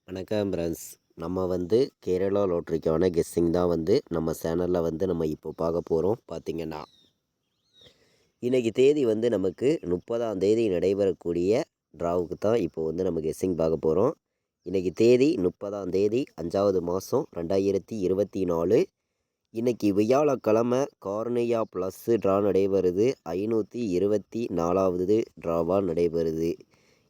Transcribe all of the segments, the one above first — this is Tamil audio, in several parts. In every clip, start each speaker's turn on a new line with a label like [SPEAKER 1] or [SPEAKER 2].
[SPEAKER 1] வணக்கம் ஃப்ரெண்ட்ஸ். நம்ம கேரளா லாட்ரிக்கான கெஸ்ஸிங் தான் நம்ம சேனலில் நம்ம இப்போ பார்க்க போகிறோம். பார்த்திங்கன்னா இன்றைக்கி தேதி நமக்கு 30ஆம் தேதி நடைபெறக்கூடிய ட்ராவுக்கு தான் இப்போ நம்ம கெஸ்ஸிங் பார்க்க போகிறோம். இன்றைக்கி தேதி 30ஆம் தேதி 5வது மாதம் 2024. இன்றைக்கி வியாழக்கிழமை கார்னியா ப்ளஸ் ட்ரா நடைபெறுது. 524வது ட்ராவாக நடைபெறுது.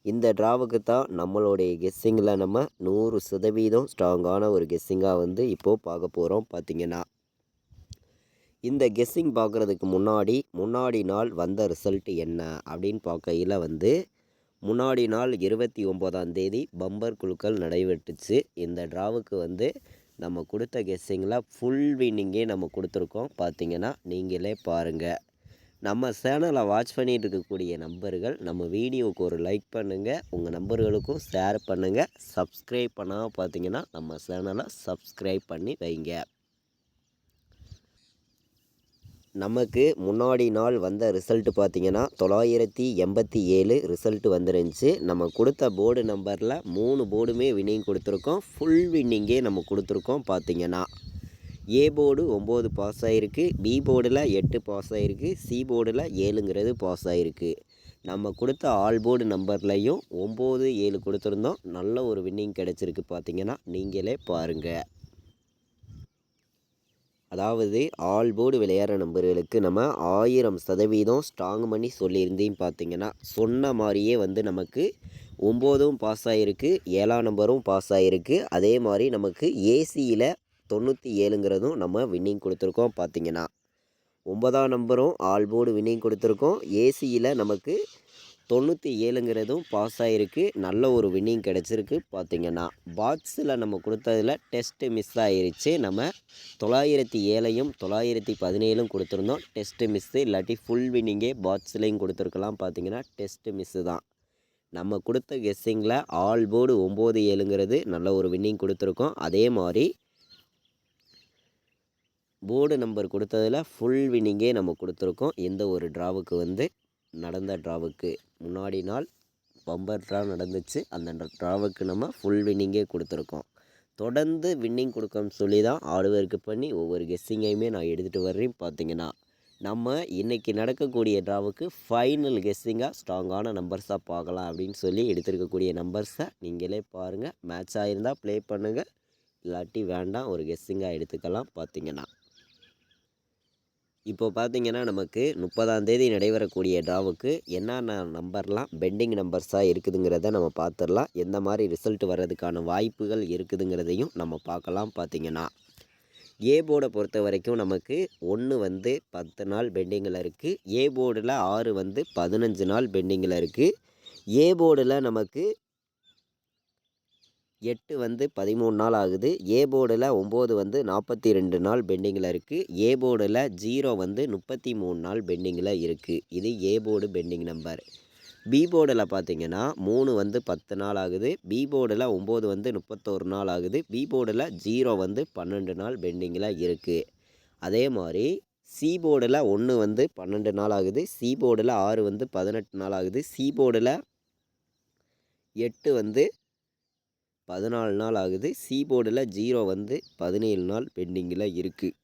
[SPEAKER 1] இந்த ட்ராவுக்கு தான் நம்மளுடைய கெஸ்ஸிங்கில் நம்ம 100% ஸ்ட்ராங்கான ஒரு கெஸ்ஸிங்காக இப்போது பார்க்க போகிறோம். பார்த்திங்கன்னா இந்த கெஸ்ஸிங் பார்க்குறதுக்கு முன்னாடி நாள் வந்த ரிசல்ட் என்ன அப்படின்னு பார்க்கையில் முன்னாடி நாள் 29ஆம் தேதி பம்பர் குழுக்கள் நடைபெற்றுச்சு. இந்த ட்ராவுக்கு நம்ம கொடுத்த கெஸ்ஸிங்கில் ஃபுல் வின்னிங்கே நம்ம கொடுத்துருக்கோம். பார்த்திங்கன்னா நீங்களே பாருங்கள். நம்ம சேனலை வாட்ச் பண்ணிகிட்டு இருக்கக்கூடிய நம்பர்கள் நம்ம வீடியோவுக்கு ஒரு லைக் பண்ணுங்கள், உங்கள் நம்பர்களுக்கும் ஷேர் பண்ணுங்கள். சப்ஸ்கிரைப் பண்ணாமல் பார்த்தீங்கன்னா நம்ம சேனலை சப்ஸ்கிரைப் பண்ணி வைங்க. நமக்கு முன்னாடி நாள் வந்த ரிசல்ட்டு பார்த்திங்கன்னா 987 ரிசல்ட்டு வந்துருந்துச்சு. நம்ம கொடுத்த போர்டு நம்பரில் 3 போர்டுமே வின்னிங் கொடுத்துருக்கோம். ஃபுல் வின்னிங்கே நம்ம கொடுத்துருக்கோம். பார்த்திங்கன்னா ஏ போர்டு 9 பாஸ் ஆகிருக்கு, பி போர்டில் 8 பாஸ் ஆகிருக்கு, சி போர்டில் 7ங்கிறது பாஸ் ஆகிருக்கு. நம்ம கொடுத்த ஆல் போர்டு நம்பர்லையும் 9, 7 கொடுத்துருந்தோம். நல்ல ஒரு வின்னிங் கிடச்சிருக்கு. பார்த்திங்கன்னா நீங்களே பாருங்கள். அதாவது ஆல் போர்டு விளையாடுற நம்பர்களுக்கு நம்ம 1000% ஸ்ட்ராங் பண்ணி சொல்லியிருந்தேன். பார்த்திங்கன்னா சொன்ன மாதிரியே நமக்கு 9ம் பாஸ் ஆகிருக்கு, 7ஆம் நம்பரும் பாஸ் ஆகிருக்கு. அதே மாதிரி நமக்கு ஏசியில் 97ங்கிறதும் நம்ம வின்னிங் கொடுத்துருக்கோம். பார்த்திங்கன்னா 9ஆம் நம்பரும் ஆல் போர்டு வின்னிங் கொடுத்துருக்கோம். ஏசியில் நமக்கு 97ங்கிறதும் பாஸ் ஆகிருக்கு. நல்ல ஒரு வின்னிங் கிடச்சிருக்கு. பார்த்திங்கன்னா பாக்ஸில் நம்ம கொடுத்ததில் டெஸ்ட்டு மிஸ் ஆகிருச்சு. நம்ம 907ஐயும் 917ம் கொடுத்துருந்தோம். டெஸ்ட்டு மிஸ்ஸு, இல்லாட்டி ஃபுல் வின்னிங்கே பாக்ஸ்லையும் கொடுத்துருக்கலாம். பார்த்திங்கன்னா டெஸ்ட்டு மிஸ்ஸு தான். நம்ம கொடுத்த கெஸ்ஸிங்கில் ஆல் போர்டு 9, 7ங்கிறது நல்ல ஒரு வின்னிங் கொடுத்துருக்கோம். அதே மாதிரி போர்டு நம்பர் கொடுத்ததில் ஃபுல் வின்னிங்கே நம்ம கொடுத்துருக்கோம். எந்த ஒரு ட்ராவுக்கு நடந்த ட்ராவுக்கு முன்னாடி நாள் பம்பர் ட்ரா நடந்துச்சு. அந்த ட்ராவுக்கு நம்ம ஃபுல் வின்னிங்கே கொடுத்துருக்கோம். தொடர்ந்து வின்னிங் கொடுக்கணும்னு சொல்லி தான் ஆர்டருக்கு பண்ணி ஒவ்வொரு கெஸ்ஸிங்கையுமே நான் எடுத்துகிட்டு வர்றேன். பார்த்திங்கன்னா நம்ம இன்றைக்கி நடக்கக்கூடிய ட்ராவுக்கு ஃபைனல் கெஸ்ஸிங்காக ஸ்ட்ராங்கான நம்பர்ஸாக பார்க்கலாம் அப்படின்னு சொல்லி எடுத்துருக்கக்கூடிய நம்பர்ஸை நீங்களே பாருங்கள். மேட்ச் ஆகிருந்தால் ப்ளே பண்ணுங்கள், இல்லாட்டி வேண்டாம், ஒரு கெஸ்ஸிங்காக எடுத்துக்கலாம். பார்த்திங்கன்னா இப்போ பார்த்திங்கன்னா நமக்கு 30ஆம் தேதி நடைபெறக்கூடிய ட்ராவுக்கு என்னென்ன நம்பர்லாம் பெண்டிங் நம்பர்ஸாக இருக்குதுங்கிறத நம்ம பார்த்துடலாம். எந்த மாதிரி ரிசல்ட் வர்றதுக்கான வாய்ப்புகள் இருக்குதுங்கிறதையும் நம்ம பார்க்கலாம். பார்த்திங்கன்னா ஏ போர்டை பொறுத்த வரைக்கும் நமக்கு 1 10 நாள் பெண்டிங்கில் இருக்குது. ஏ போர்டில் 6 15 நாள் பெண்டிங்கில் இருக்குது. ஏ போர்டில் நமக்கு 8 13 நாள் ஆகுது. ஏ போர்டில் 9 42 நாள் பெண்டிங்கில் இருக்குது. ஏ போர்டில் 0 33 நாள் பெண்டிங்கில் இருக்குது. இது A board pending number. B போர்டில் பார்த்திங்கன்னா 3 10 நாள் ஆகுது. பி போர்டில் 9 31 நாள் ஆகுது. பி போர்டில் 0 12 நாள் பெண்டிங்கில் இருக்குது. அதே மாதிரி சி போர்டில் 1 12 நாள் ஆகுது. சி போர்டில் 6 18 நாள் ஆகுது. சி போர்டில் 8 14 நாள் ஆகுது. சி போர்டில் 0 17 நாள் பெண்டிங்கில் இருக்குது.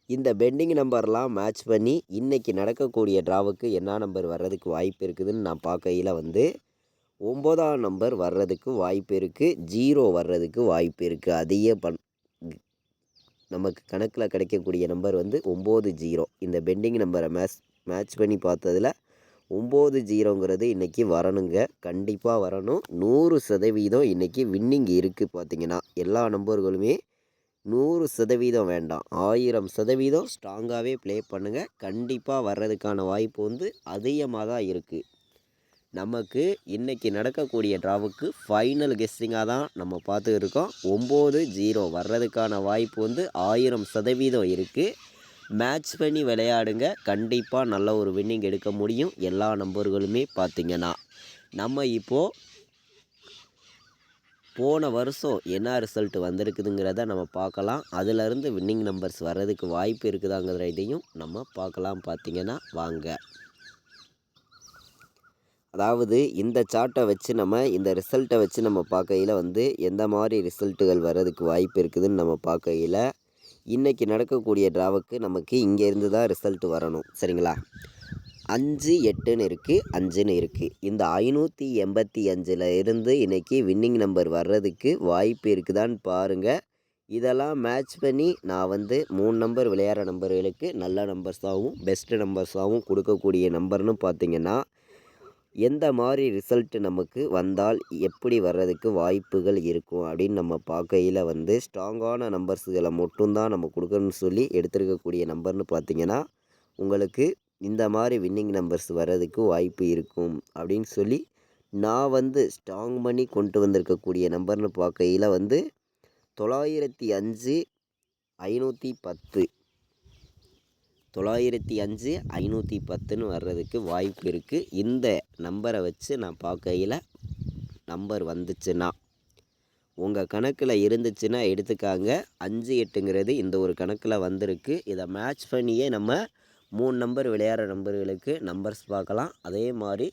[SPEAKER 1] இந்த பெண்டிங் நம்பர்லாம் மேட்ச் பண்ணி இன்றைக்கி நடக்கக்கூடிய ட்ராவுக்கு என்ன நம்பர் வர்றதுக்கு வாய்ப்பு இருக்குதுன்னு நான் பார்க்கையில் 9ஆம் நம்பர் வர்றதுக்கு வாய்ப்பு இருக்குது. 0 வர்றதுக்கு வாய்ப்பு இருக்குது. அதையே நமக்கு கணக்கில் கிடைக்கக்கூடிய நம்பர் 90. இந்த பெண்டிங் நம்பரை மேட்ச் பண்ணி பார்த்ததில் 90ங்கிறது இன்றைக்கி வரணுங்க. கண்டிப்பாக வரணும். 100% இன்றைக்கி வின்னிங் இருக்குது. பார்த்திங்கன்னா எல்லா நம்பர்களுமே 100% வேண்டாம், 1000% ஸ்ட்ராங்காகவே ப்ளே பண்ணுங்கள். கண்டிப்பாக வர்றதுக்கான வாய்ப்பு அதிகமாக தான் இருக்குது. நமக்கு இன்றைக்கி நடக்கக்கூடிய ட்ராவுக்கு ஃபைனல் கெஸ்ஸிங்காக தான் நம்ம பார்த்துக்கிட்டு இருக்கோம். 90 வர்றதுக்கான வாய்ப்பு 1000% இருக்குது. மேட்ச் பண்ணி விளையாடுங்க. கண்டிப்பாக நல்ல ஒரு வின்னிங் எடுக்க முடியும். எல்லா நம்பர்களுமே பார்த்திங்கன்னா நம்ம இப்போது போன வருஷம் என்ன ரிசல்ட் வந்திருக்குதுங்கிறத நம்ம பார்க்கலாம். அதிலிருந்து வின்னிங் நம்பர்ஸ் வர்றதுக்கு வாய்ப்பு இருக்குதாங்கிறதையும் நம்ம பார்க்கலாம். பார்த்திங்கன்னா வாங்க. அதாவது இந்த சார்ட்டை வச்சு இந்த ரிசல்ட்டை வச்சு நம்ம பார்க்கையில வந்து எந்த மாதிரி ரிசல்ட்டுகள் வர்றதுக்கு வாய்ப்பு இருக்குதுன்னு நம்ம பார்க்கையில, இன்றைக்கி நடக்கக்கூடிய ட்ராவுக்கு நமக்கு இங்கேருந்து தான் ரிசல்ட் வரணும். சரிங்களா? 5, 8ன்னு இருக்குது, 5ன்னு இருக்குது. இந்த 585ல் இருந்து இன்றைக்கி வின்னிங் நம்பர் வர்றதுக்கு வாய்ப்பு இருக்குதான்னு பாருங்கள். இதெல்லாம் மேட்ச் பண்ணி நான் வந்து 3 நம்பர் விளையாடுற நம்பர்களுக்கு நல்ல நம்பர்ஸாகவும் பெஸ்ட்டு நம்பர்ஸாகவும் கொடுக்கக்கூடிய நம்பர்னு பார்த்திங்கன்னா, எந்த மாதிரி ரிசல்ட் நமக்கு வந்தால் எப்படி வர்றதுக்கு வாய்ப்புகள் இருக்கும் அப்படின்னு நம்ம பார்க்கையில் வந்து ஸ்ட்ராங்கான நம்பர்ஸுகளை மட்டும்தான் நம்ம கொடுக்கணும்னு சொல்லி எடுத்துருக்கக்கூடிய நம்பர்னு பார்த்திங்கன்னா, உங்களுக்கு இந்த மாதிரி வின்னிங் நம்பர்ஸ் வர்றதுக்கு வாய்ப்பு இருக்கும் அப்படின்னு சொல்லி நான் வந்து ஸ்ட்ராங் பண்ணி கொண்டு வந்திருக்கக்கூடிய நம்பர்னு பார்க்கையில் வந்து 905 510 905 510ன்னு வர்றதுக்கு வாய்ப்பு இருக்குது. இந்த நம்பரை வச்சு நான் பார்க்கையில் நம்பர் வந்துச்சுன்னா உங்கள் கணக்கில் இருந்துச்சுன்னா எடுத்துக்காங்க. 5, 8ங்கிறது இந்த ஒரு கணக்கில் வந்திருக்கு. இதை மேட்ச் பண்ணியே நம்ம 3 நம்பர் விளையாடுற நம்பர்களுக்கு நம்பர்ஸ் பார்க்கலாம். அதே மாதிரி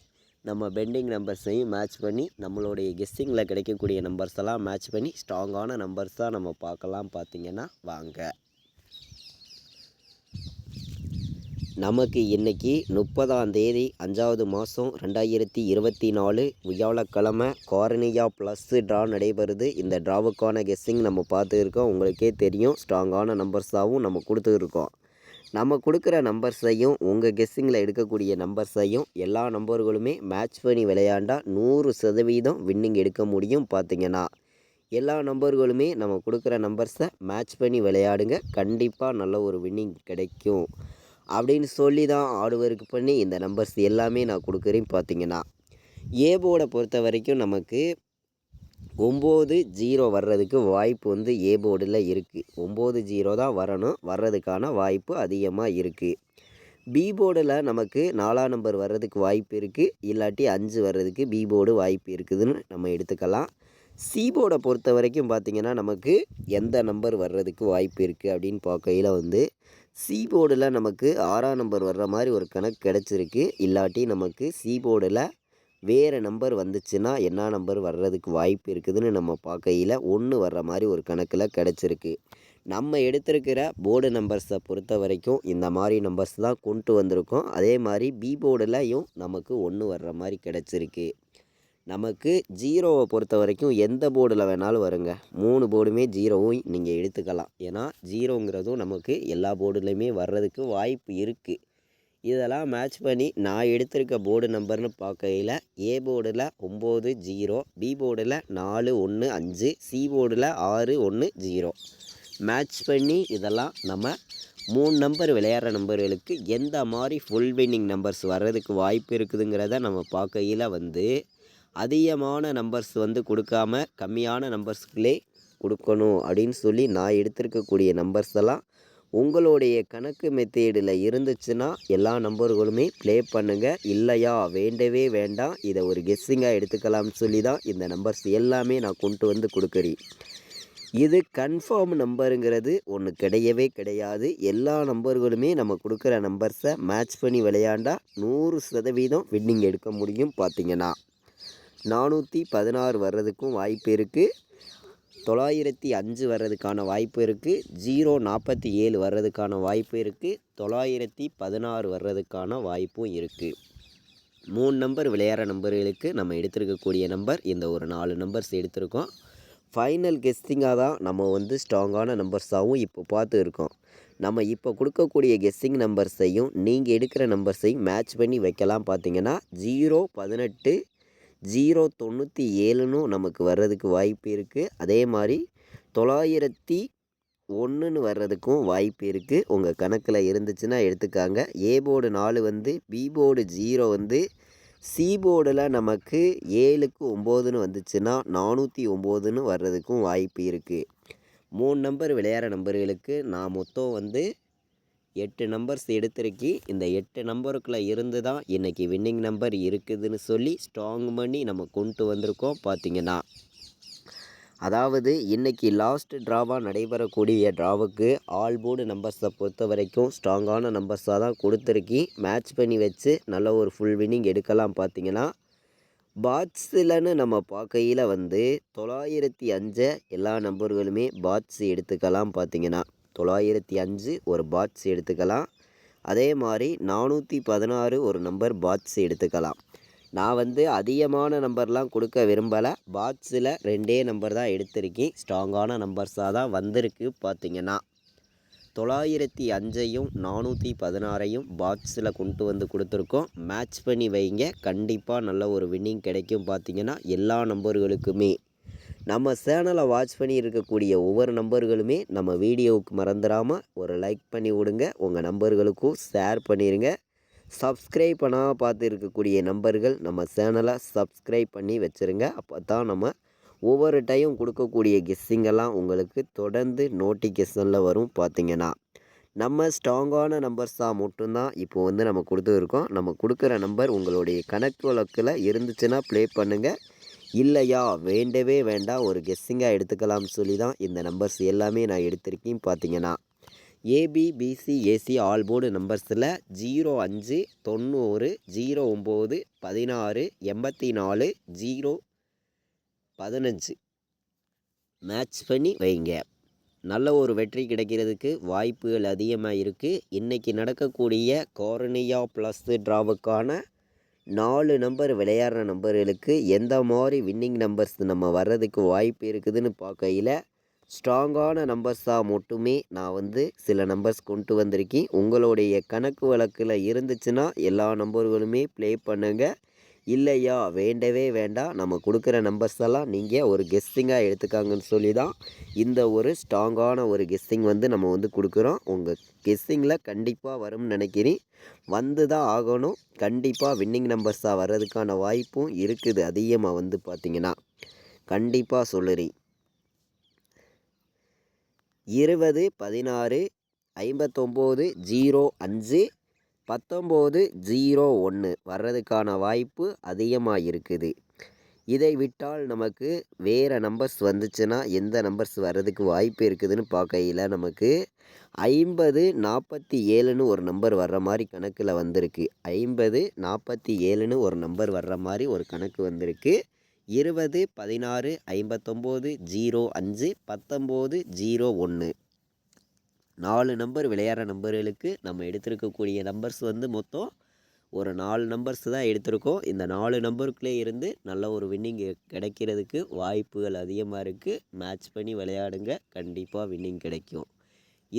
[SPEAKER 1] நம்ம பெண்டிங் நம்பர்ஸையும் மேட்ச் பண்ணி நம்மளுடைய கெஸ்ஸிங்கில் கிடைக்கக்கூடிய நம்பர்ஸ் எல்லாம் மேட்ச் பண்ணி ஸ்ட்ராங்கான நம்பர்ஸ் தான் நம்ம பார்க்கலாம். பார்த்திங்கன்னா வாங்க, நமக்கு இன்றைக்கி 30ஆம் தேதி 5வது மாதம் 2024 வியாழக்கிழமை கார்னியா ப்ளஸ் ட்ரா நடைபெறுது. இந்த ட்ராவுக்கான கெஸ்ஸிங் நம்ம பார்த்துருக்கோம். உங்களுக்கே தெரியும், ஸ்ட்ராங்கான நம்பர்ஸாகவும் நம்ம கொடுத்துருக்கோம். நம்ம கொடுக்குற நம்பர்ஸையும் உங்கள் கெஸ்ஸிங்கில் எடுக்கக்கூடிய நம்பர்ஸையும் எல்லா நம்பர்களுமே மேட்ச் பண்ணி விளையாண்டால் 100% வின்னிங் எடுக்க முடியும். பார்த்திங்கன்னா எல்லா நம்பர்களுமே நம்ம கொடுக்குற நம்பர்ஸை மேட்ச் பண்ணி விளையாடுங்க, கண்டிப்பாக நல்ல ஒரு வின்னிங் கிடைக்கும் அப்படின்னு சொல்லி தான் ஆர்ட் பண்ணி இந்த நம்பர்ஸ் எல்லாமே நான் கொடுக்குறேன். பார்த்திங்கன்னா ஏ போர்டை பொறுத்த வரைக்கும் நமக்கு 9-0 வர்றதுக்கு வாய்ப்பு வந்து ஏ போர்டில் இருக்குது. 9-0 தான் வரணும், வர்றதுக்கான வாய்ப்பு அதிகமாக இருக்குது. பி போர்டில் நமக்கு 4ஆம் நம்பர் வர்றதுக்கு வாய்ப்பு இருக்குது, இல்லாட்டி 5 வர்றதுக்கு பி போர்டு வாய்ப்பு இருக்குதுன்னு நம்ம எடுத்துக்கலாம். சி போர்டை பொறுத்த வரைக்கும் பார்த்திங்கன்னா நமக்கு எந்த நம்பர் வர்றதுக்கு வாய்ப்பு இருக்குது அப்படின்னு பார்க்கையில் வந்து சி போர்டில் நமக்கு 6ஆம் நம்பர் வர்ற மாதிரி ஒரு கணக்கு கிடச்சிருக்கு. இல்லாட்டி நமக்கு சி போர்டில் வேறு நம்பர் வந்துச்சுன்னா என்ன நம்பர் வர்றதுக்கு வாய்ப்பு இருக்குதுன்னு நம்ம பார்க்கையில் 1 வர்ற மாதிரி ஒரு கணக்கில் கிடச்சிருக்கு. நம்ம எடுத்திருக்கிற போர்டு நம்பர்ஸை பொறுத்த வரைக்கும் இந்த மாதிரி நம்பர்ஸ் தான் கொண்டு வந்திருக்கோம். அதே மாதிரி பி போர்டுலையும் நமக்கு 1 வர்ற மாதிரி கிடச்சிருக்கு. நமக்கு 0வை பொறுத்த வரைக்கும் எந்த போர்டில் வேணாலும் வருங்க. 3 போர்டுமே 0வும் நீங்கள் எடுத்துக்கலாம். ஏன்னா 0ங்கிறதும் நமக்கு எல்லா போர்டுலேயுமே வர்றதுக்கு வாய்ப்பு இருக்குது. இதெல்லாம் மேட்ச் பண்ணி நான் எடுத்திருக்க போர்டு நம்பர்னு பார்க்கையில் ஏ போர்டில் 9-0, பி போர்டில் 4-1-5, சி போர்டில் 6-1-0 மேட்ச் பண்ணி இதெல்லாம் நம்ம 3 நம்பர் விளையாடுற நம்பர்களுக்கு எந்த மாதிரி ஃபுல் வின்னிங் நம்பர்ஸ் வர்றதுக்கு வாய்ப்பு இருக்குதுங்கிறத நம்ம பார்க்கையில் வந்து அதிகமான நம்பர்ஸ் வந்து கொடுக்காம கம்மியான நம்பர்ஸ்களே கொடுக்கணும் அப்படின்னு சொல்லி நான் எடுத்திருக்கக்கூடிய நம்பர்ஸ் எல்லாம் உங்களுடைய கணக்கு மெத்தேடில் இருந்துச்சுன்னா எல்லா நம்பர்களுமே ப்ளே பண்ணுங்கள். இல்லையா வேண்டவே வேண்டாம், இதை ஒரு கெஸ்ஸிங்காக எடுத்துக்கலாம்னு சொல்லி தான் இந்த நம்பர்ஸ் எல்லாமே நான் கொண்டு வந்து கொடுக்குறேன். இது கன்ஃபார்ம் நம்பருங்கிறது ஒன்று கிடையவே கிடையாது. எல்லா நம்பர்களுமே நம்ம கொடுக்குற நம்பர்ஸை மேட்ச் பண்ணி விளையாண்டால் 100% வின்னிங் எடுக்க முடியும். பார்த்திங்கன்னா 416 வர்றதுக்கும் வாய்ப்பு இருக்குது, 905 வர்றதுக்கான வாய்ப்பு இருக்குது, 047 வர்றதுக்கான வாய்ப்பு இருக்குது, 916 வர்றதுக்கான வாய்ப்பும் இருக்குது. 3 நம்பர் விளையாடுற நம்பர்களுக்கு நம்ம எடுத்துருக்கக்கூடிய நம்பர் இந்த ஒரு 4 நம்பர்ஸ் எடுத்திருக்கோம். ஃபைனல் கெஸ்ஸிங்காக தான் நம்ம வந்து ஸ்ட்ராங்கான நம்பர்ஸாகவும் இப்போ பார்த்து இருக்கோம். நம்ம இப்போ கொடுக்கக்கூடிய கெஸ்ஸிங் நம்பர்ஸையும் நீங்கள் எடுக்கிற நம்பர்ஸையும் மேட்ச் பண்ணி வைக்கலாம். பார்த்திங்கன்னா 018 097ன்னு நமக்கு வர்றதுக்கு வாய்ப்பு இருக்குது. அதே மாதிரி 901ன்னு வர்றதுக்கும் வாய்ப்பு இருக்குது. உங்கள் கணக்கில் இருந்துச்சுன்னா எடுத்துக்காங்க. ஏ போர்டு 4 வந்து, பி போர்டு 0 வந்து, சி போர்டில் நமக்கு 7க்கு 9ன்னு வந்துச்சுன்னா 409ன்னு வர்றதுக்கும் வாய்ப்பு இருக்குது. 3 நம்பர் விளையாடுற நம்பர்களுக்கு நான் மொத்தம் வந்து 8 நம்பர்ஸ் எடுத்திருக்கி. இந்த 8 நம்பருக்குள்ளே இருந்து தான் இன்றைக்கி வின்னிங் நம்பர் இருக்குதுன்னு சொல்லி ஸ்ட்ராங் பண்ணி நம்ம கொண்டு வந்திருக்கோம். பார்த்திங்கன்னா அதாவது இன்றைக்கி லாஸ்ட் ட்ராவாக நடைபெறக்கூடிய ட்ராவுக்கு ஆல் போர்டு நம்பர்ஸை பொறுத்த வரைக்கும் ஸ்ட்ராங்கான நம்பர்ஸாக தான் கொடுத்துருக்கி. மேட்ச் பண்ணி வச்சு நல்ல ஒரு ஃபுல் வின்னிங் எடுக்கலாம். பார்த்திங்கன்னா பாட்ஸில்னு நம்ம பார்க்கையில வந்து 905 எல்லா நம்பர்களுமே பாட்ஸ் எடுத்துக்கலாம். பார்த்தீங்கன்னா 905 ஒரு பாட்ஸ் எடுத்துக்கலாம். அதே மாதிரி 416 ஒரு நம்பர் பாட்ஸ் எடுத்துக்கலாம். நான் வந்து அதிகமான நம்பர்லாம் கொடுக்க விரும்பலை. பாட்ஸில் 2 நம்பர் தான் எடுத்திருக்கேன். ஸ்ட்ராங்கான நம்பர்ஸாக தான் வந்திருக்கு. பார்த்தீங்கன்னா 905ஐயும் 416ஐயும் பாக்ஸில் கொண்டு வந்து கொடுத்துருக்கோம். மேட்ச் பண்ணி வைங்க, கண்டிப்பாக நல்ல ஒரு வின்னிங் கிடைக்கும். பார்த்தீங்கன்னா எல்லா நம்பர்களுக்குமே நம்ம சேனலை வாட்ச் பண்ணி இருக்கக்கூடிய ஒவ்வொரு நம்பர்களுமே நம்ம வீடியோவுக்கு மறந்துடாமல் ஒரு லைக் பண்ணி விடுங்க. உங்கள் நம்பர்களுக்கும் ஷேர் பண்ணிடுங்க. சப்ஸ்கிரைப் பண்ணால் பார்த்து இருக்கக்கூடிய நம்பர்கள் நம்ம சேனலை சப்ஸ்கிரைப் பண்ணி வச்சுருங்க. அப்போ தான் நம்ம ஒவ்வொரு டைம் கொடுக்கக்கூடிய கெஸ்ஸிங்கெல்லாம் உங்களுக்கு தொடர்ந்து நோட்டிஃபிகேஷனில் வரும். பார்த்தீங்கன்னா நம்ம ஸ்ட்ராங்கான நம்பர்ஸாக மட்டும்தான் இப்போ வந்து நம்ம கொடுத்துருக்கோம். நம்ம கொடுக்குற நம்பர் உங்களுடைய கணக்கு வழக்கில் இருந்துச்சுன்னா ப்ளே பண்ணுங்கள். இல்லையா வேண்டவே வேண்டாம், ஒரு கெஸ்ஸிங்காக எடுத்துக்கலாம்னு சொல்லி தான் இந்த நம்பர்ஸ் எல்லாமே நான் எடுத்திருக்கேன். பார்த்தீங்கன்னா ஏபிபிசிஏசி ஆல் போர்டு நம்பர்ஸில் 05 90 09 16 84 015 மேட்ச் பண்ணி வைங்க. நல்ல ஒரு வெற்றி கிடைக்கிறதுக்கு வாய்ப்புகள் அதிகமாக இருக்குது. இன்றைக்கி நடக்கக்கூடிய கார்னியா ப்ளஸ் ட்ராவுக்கான 4 நம்பர் விளையாடுற நம்பர்களுக்கு எந்த மாதிரி வின்னிங் நம்பர்ஸ் நம்ம வர்றதுக்கு வாய்ப்பு இருக்குதுன்னு பார்க்கையில் ஸ்ட்ராங்கான நம்பர்ஸாக மட்டுமே நான் வந்து சில நம்பர்ஸ் கொண்டு வந்திருக்கேன். உங்களுடைய கணக்கு வழக்கில் இருந்துச்சுன்னா எல்லா நம்பர்களுமே ப்ளே பண்ணுங்கள். இல்லையா வேண்டவே வேண்டாம், நம்ம கொடுக்குற நம்பர்ஸ் எல்லாம் நீங்கள் ஒரு கெஸ்ஸிங்காக எடுத்துக்காங்கன்னு சொல்லி தான் இந்த ஒரு ஸ்ட்ராங்கான ஒரு கெஸ்ஸிங் வந்து நம்ம வந்து கொடுக்குறோம். உங்கள் கெஸ்ஸிங்கில் கண்டிப்பாக வரும்னு நினைக்கிறேன். வந்து தான் ஆகணும். கண்டிப்பாக வின்னிங் நம்பர்ஸாக வர்றதுக்கான வாய்ப்பும் இருக்குது அதிகமாக. வந்து பார்த்திங்கன்னா கண்டிப்பாக சொல்லுறேன். 20 16 59 05 19 01 வர்றதுக்கான வாய்ப்பு அதிகமாக இருக்குது. இதை விட்டால் நமக்கு வேறு நம்பர்ஸ் வந்துச்சுன்னா எந்த நம்பர்ஸ் வர்றதுக்கு வாய்ப்பு இருக்குதுன்னு பார்க்கையில் நமக்கு 50 47ன்னு ஒரு நம்பர் வர்ற மாதிரி கணக்கில் வந்திருக்கு. 50 47ன்னு ஒரு நம்பர் வர்ற மாதிரி ஒரு கணக்கு வந்திருக்கு. 20 16 59 05 19 01 4 நம்பர் விளையாடுற நம்பர்களுக்கு நம்ம எடுத்திருக்கக்கூடிய நம்பர்ஸ் வந்து மொத்தம் ஒரு 4 நம்பர்ஸ் தான் எடுத்திருக்கோம். இந்த 4 நம்பருக்குள்ளே இருந்து நல்ல ஒரு வின்னிங் கிடைக்கிறதுக்கு வாய்ப்புகள் அதிகமாக இருக்குது. மேட்ச் பண்ணி விளையாடுங்க, கண்டிப்பாக வின்னிங் கிடைக்கும்.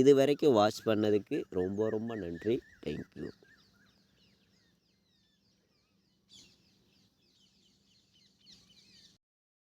[SPEAKER 1] இது வரைக்கும் வாட்ச் பண்ணதுக்கு ரொம்ப ரொம்ப நன்றி. தேங்க்யூ.